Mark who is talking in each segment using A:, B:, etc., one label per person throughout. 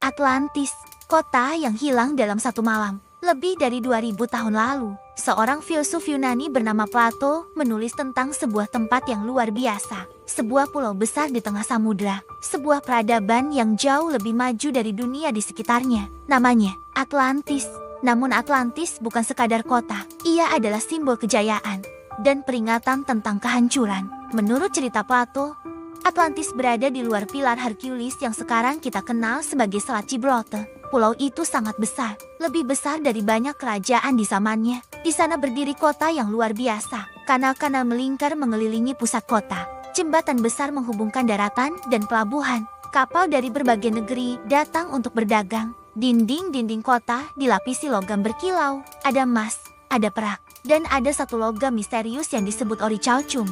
A: Atlantis, kota yang hilang dalam satu malam. Lebih dari 2000 tahun lalu, seorang filsuf Yunani bernama Plato menulis tentang sebuah tempat yang luar biasa. Sebuah pulau besar di tengah samudra. Sebuah peradaban yang jauh lebih maju dari dunia di sekitarnya. Namanya Atlantis. Namun Atlantis bukan sekadar kota. Ia adalah simbol kejayaan dan peringatan tentang kehancuran. Menurut cerita Plato, Atlantis berada di luar pilar Hercules yang sekarang kita kenal sebagai Selat Gibraltar. Pulau itu sangat besar, lebih besar dari banyak kerajaan di zamannya. Di sana berdiri kota yang luar biasa. Kanal-kanal melingkar mengelilingi pusat kota. Jembatan besar menghubungkan daratan dan pelabuhan. Kapal dari berbagai negeri datang untuk berdagang. Dinding-dinding kota dilapisi logam berkilau. Ada emas, ada perak, dan ada satu logam misterius yang disebut orichalcum,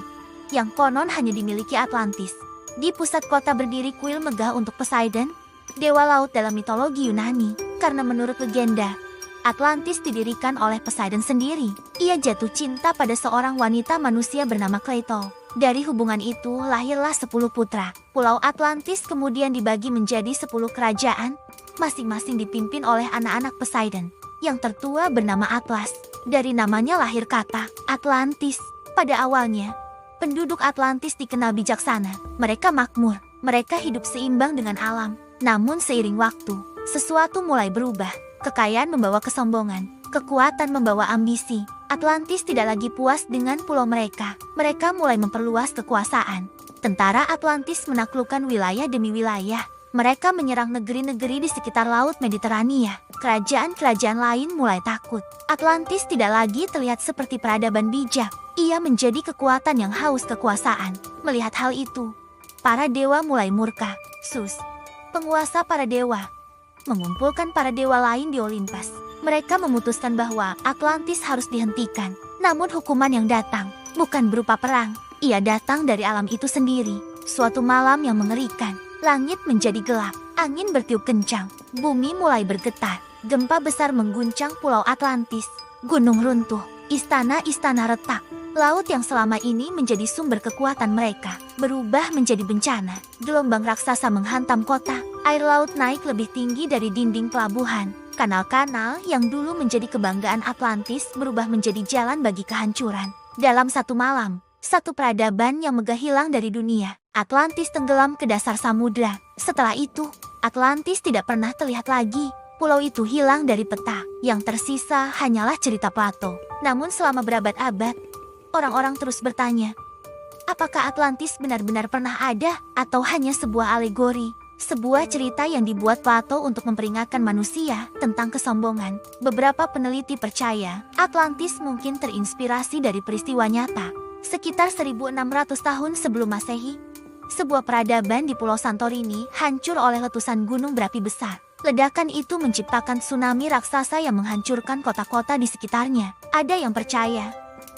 A: yang konon hanya dimiliki Atlantis. Di pusat kota berdiri kuil megah untuk Poseidon, dewa laut dalam mitologi Yunani. Karena menurut legenda, Atlantis didirikan oleh Poseidon sendiri. Ia jatuh cinta pada seorang wanita manusia bernama Cleito. Dari hubungan itu lahirlah 10 putra. Pulau Atlantis kemudian dibagi menjadi 10 kerajaan, masing-masing dipimpin oleh anak-anak Poseidon. Yang tertua bernama Atlas. Dari namanya lahir kata Atlantis. Pada awalnya, penduduk Atlantis dikenal bijaksana. Mereka makmur, mereka hidup seimbang dengan alam. Namun seiring waktu, sesuatu mulai berubah. Kekayaan membawa kesombongan, kekuatan membawa ambisi. Atlantis tidak lagi puas dengan pulau mereka. Mereka mulai memperluas kekuasaan. Tentara Atlantis menaklukkan wilayah demi wilayah. Mereka menyerang negeri-negeri di sekitar Laut Mediterania. Kerajaan-kerajaan lain mulai takut. Atlantis tidak lagi terlihat seperti peradaban bijak. Ia menjadi kekuatan yang haus kekuasaan. Melihat hal itu, para dewa mulai murka. Penguasa para dewa, mengumpulkan para dewa lain di Olympus. Mereka memutuskan bahwa Atlantis harus dihentikan. Namun hukuman yang datang bukan berupa perang. Ia datang dari alam itu sendiri. Suatu malam yang mengerikan. Langit menjadi gelap, angin bertiup kencang, bumi mulai bergetar. Gempa besar mengguncang pulau Atlantis. Gunung runtuh, istana-istana retak. Laut yang selama ini menjadi sumber kekuatan mereka berubah menjadi bencana. Gelombang raksasa menghantam kota. Air laut naik lebih tinggi dari dinding pelabuhan. Kanal-kanal yang dulu menjadi kebanggaan Atlantis berubah menjadi jalan bagi kehancuran. Dalam satu malam, satu peradaban yang megah hilang dari dunia. Atlantis tenggelam ke dasar samudra. Setelah itu, Atlantis tidak pernah terlihat lagi. Pulau itu hilang dari peta. Yang tersisa hanyalah cerita Plato. Namun selama berabad-abad, orang-orang terus bertanya, apakah Atlantis benar-benar pernah ada atau hanya sebuah alegori? Sebuah cerita yang dibuat Plato untuk memperingatkan manusia tentang kesombongan. Beberapa peneliti percaya Atlantis mungkin terinspirasi dari peristiwa nyata. Sekitar 1600 tahun sebelum Masehi, sebuah peradaban di Pulau Santorini hancur oleh letusan gunung berapi besar. Ledakan itu menciptakan tsunami raksasa yang menghancurkan kota-kota di sekitarnya. Ada yang percaya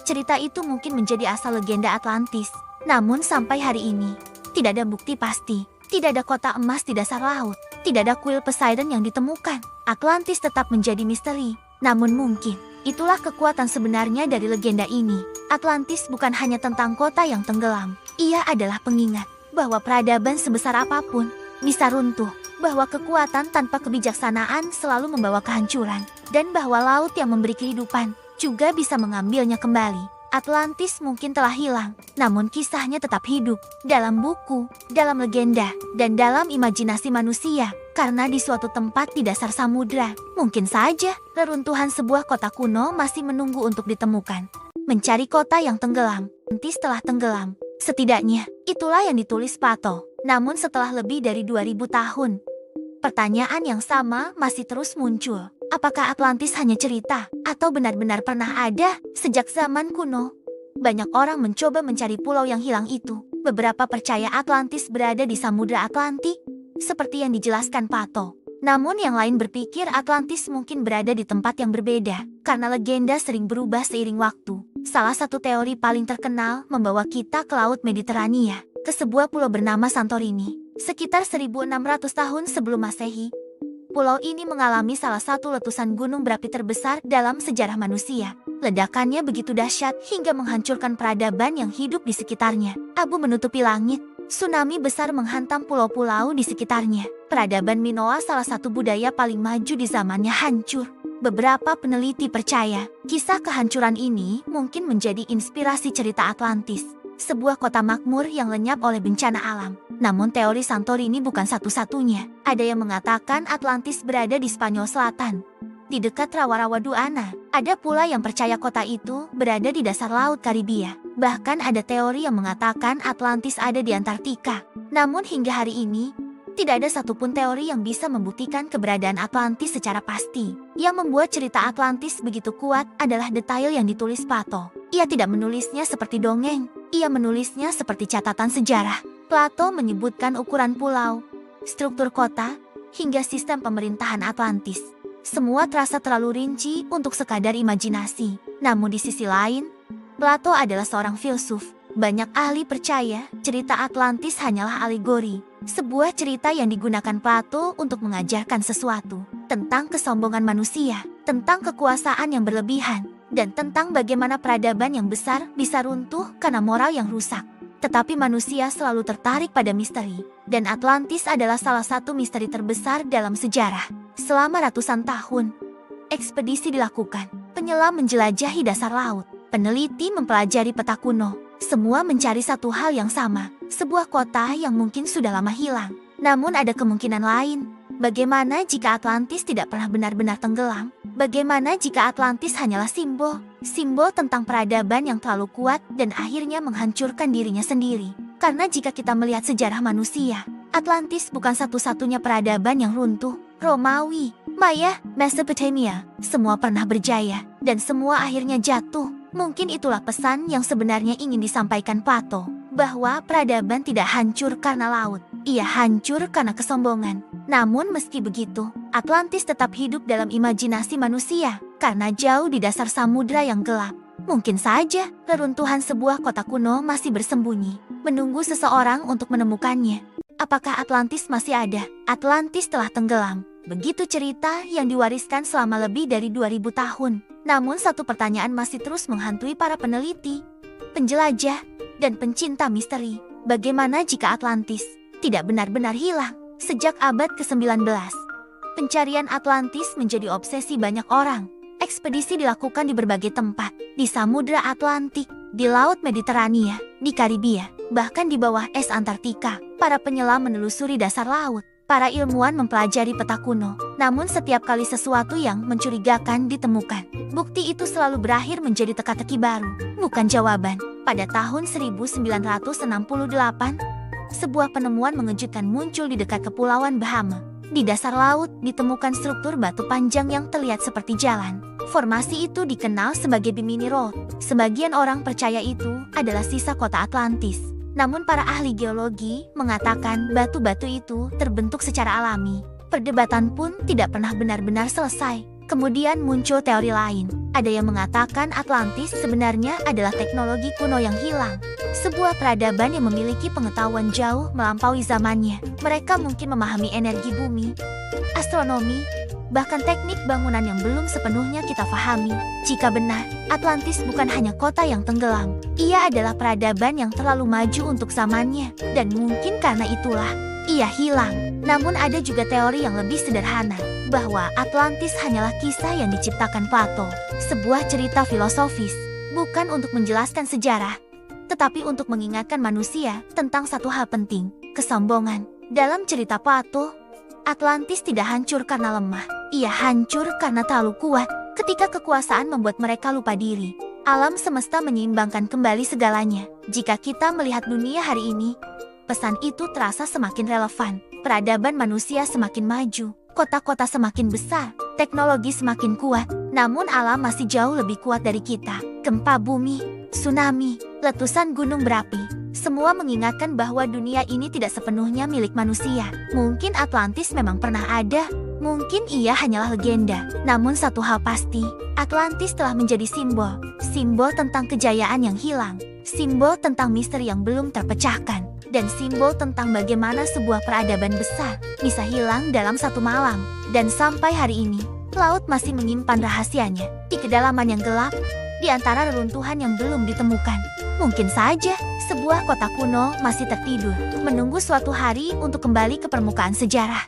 A: cerita itu mungkin menjadi asal legenda Atlantis. Namun sampai hari ini, tidak ada bukti pasti. Tidak ada kota emas di dasar laut. Tidak ada kuil Poseidon yang ditemukan. Atlantis tetap menjadi misteri. Namun mungkin, itulah kekuatan sebenarnya dari legenda ini. Atlantis bukan hanya tentang kota yang tenggelam. Ia adalah pengingat bahwa peradaban sebesar apapun bisa runtuh. Bahwa kekuatan tanpa kebijaksanaan selalu membawa kehancuran. Dan bahwa laut yang memberi kehidupan juga bisa mengambilnya kembali. Atlantis mungkin telah hilang, namun kisahnya tetap hidup dalam buku, dalam legenda, dan dalam imajinasi manusia. Karena di suatu tempat di dasar samudra, mungkin saja reruntuhan sebuah kota kuno masih menunggu untuk ditemukan. Mencari kota yang tenggelam. Atlantis telah tenggelam. Setidaknya, itulah yang ditulis Plato. Namun setelah lebih dari 2000 tahun, pertanyaan yang sama masih terus muncul. Apakah Atlantis hanya cerita atau benar-benar pernah ada sejak zaman kuno? Banyak orang mencoba mencari pulau yang hilang itu. Beberapa percaya Atlantis berada di Samudra Atlantik, seperti yang dijelaskan Plato. Namun yang lain berpikir Atlantis mungkin berada di tempat yang berbeda, karena legenda sering berubah seiring waktu. Salah satu teori paling terkenal membawa kita ke Laut Mediterania, ke sebuah pulau bernama Santorini. Sekitar 1600 tahun sebelum Masehi, pulau ini mengalami salah satu letusan gunung berapi terbesar dalam sejarah manusia. Ledakannya begitu dahsyat hingga menghancurkan peradaban yang hidup di sekitarnya. Abu menutupi langit, Tsunami besar menghantam pulau-pulau di sekitarnya. Peradaban Minoa, salah satu budaya paling maju di zamannya, hancur. Beberapa peneliti percaya kisah kehancuran ini mungkin menjadi inspirasi cerita Atlantis, sebuah kota makmur yang lenyap oleh bencana alam. Namun teori Santorini bukan satu-satunya. Ada yang mengatakan Atlantis berada di Spanyol Selatan, di dekat rawa-rawa Duana. Ada pula yang percaya kota itu berada di dasar Laut Karibia. Bahkan ada teori yang mengatakan Atlantis ada di Antartika. Namun hingga hari ini, tidak ada satupun teori yang bisa membuktikan keberadaan Atlantis secara pasti. Yang membuat cerita Atlantis begitu kuat adalah detail yang ditulis Plato. Ia tidak menulisnya seperti dongeng, ia menulisnya seperti catatan sejarah. Plato menyebutkan ukuran pulau, struktur kota, hingga sistem pemerintahan Atlantis. Semua terasa terlalu rinci untuk sekadar imajinasi. Namun di sisi lain, Plato adalah seorang filsuf. Banyak ahli percaya cerita Atlantis hanyalah alegori, sebuah cerita yang digunakan Plato untuk mengajarkan sesuatu tentang kesombongan manusia, tentang kekuasaan yang berlebihan, dan tentang bagaimana peradaban yang besar bisa runtuh karena moral yang rusak. Tetapi manusia selalu tertarik pada misteri, dan Atlantis adalah salah satu misteri terbesar dalam sejarah. Selama ratusan tahun, ekspedisi dilakukan, penyelam menjelajahi dasar laut, peneliti mempelajari peta kuno. Semua mencari satu hal yang sama, sebuah kota yang mungkin sudah lama hilang. Namun ada kemungkinan lain. Bagaimana jika Atlantis tidak pernah benar-benar tenggelam? Bagaimana jika Atlantis hanyalah simbol tentang peradaban yang terlalu kuat dan akhirnya menghancurkan dirinya sendiri? Karena jika kita melihat sejarah manusia, Atlantis bukan satu-satunya peradaban yang runtuh. Romawi, Maya, Mesopotamia, semua pernah berjaya, dan semua akhirnya jatuh. Mungkin itulah pesan yang sebenarnya ingin disampaikan Plato, bahwa peradaban tidak hancur karena laut, ia hancur karena kesombongan. Namun meski begitu, Atlantis tetap hidup dalam imajinasi manusia, karena jauh di dasar samudra yang gelap. Mungkin saja reruntuhan sebuah kota kuno masih bersembunyi, menunggu seseorang untuk menemukannya. Apakah Atlantis masih ada? Atlantis telah tenggelam. Begitu cerita yang diwariskan selama lebih dari 2000 tahun. Namun satu pertanyaan masih terus menghantui para peneliti, penjelajah, dan pencinta misteri. Bagaimana jika Atlantis tidak benar-benar hilang? Sejak abad ke-19, pencarian Atlantis menjadi obsesi banyak orang. Ekspedisi dilakukan di berbagai tempat, di Samudra Atlantik, di Laut Mediterania, di Karibia, bahkan di bawah es Antartika. Para penyelam menelusuri dasar laut. Para ilmuwan mempelajari peta kuno, namun setiap kali sesuatu yang mencurigakan ditemukan, bukti itu selalu berakhir menjadi teka-teki baru, bukan jawaban. Pada tahun 1968, sebuah penemuan mengejutkan muncul di dekat Kepulauan Bahama. Di dasar laut ditemukan struktur batu panjang yang terlihat seperti jalan. Formasi itu dikenal sebagai Bimini Road. Sebagian orang percaya itu adalah sisa kota Atlantis. Namun para ahli geologi mengatakan batu-batu itu terbentuk secara alami. Perdebatan pun tidak pernah benar-benar selesai. Kemudian muncul teori lain. Ada yang mengatakan Atlantis sebenarnya adalah teknologi kuno yang hilang. Sebuah peradaban yang memiliki pengetahuan jauh melampaui zamannya. Mereka mungkin memahami energi bumi, astronomi, bahkan teknik bangunan yang belum sepenuhnya kita pahami. Jika benar, Atlantis bukan hanya kota yang tenggelam. Ia adalah peradaban yang terlalu maju untuk zamannya, dan mungkin karena itulah ia hilang. Namun ada juga teori yang lebih sederhana, bahwa Atlantis hanyalah kisah yang diciptakan Plato, sebuah cerita filosofis, bukan untuk menjelaskan sejarah, tetapi untuk mengingatkan manusia tentang satu hal penting, kesombongan. Dalam cerita Plato, Atlantis tidak hancur karena lemah, ia hancur karena terlalu kuat. Ketika kekuasaan membuat mereka lupa diri, alam semesta menyeimbangkan kembali segalanya. Jika kita melihat dunia hari ini, pesan itu terasa semakin relevan. Peradaban manusia semakin maju, kota-kota semakin besar, teknologi semakin kuat, namun alam masih jauh lebih kuat dari kita. Gempa bumi, tsunami, letusan gunung berapi, semua mengingatkan bahwa dunia ini tidak sepenuhnya milik manusia. Mungkin Atlantis memang pernah ada, mungkin ia hanyalah legenda. Namun satu hal pasti, Atlantis telah menjadi simbol tentang kejayaan yang hilang, simbol tentang misteri yang belum terpecahkan, dan simbol tentang bagaimana sebuah peradaban besar bisa hilang dalam satu malam. Dan sampai hari ini, laut masih menyimpan rahasianya di kedalaman yang gelap, di antara reruntuhan yang belum ditemukan. Mungkin saja, sebuah kota kuno masih tertidur, menunggu suatu hari untuk kembali ke permukaan sejarah.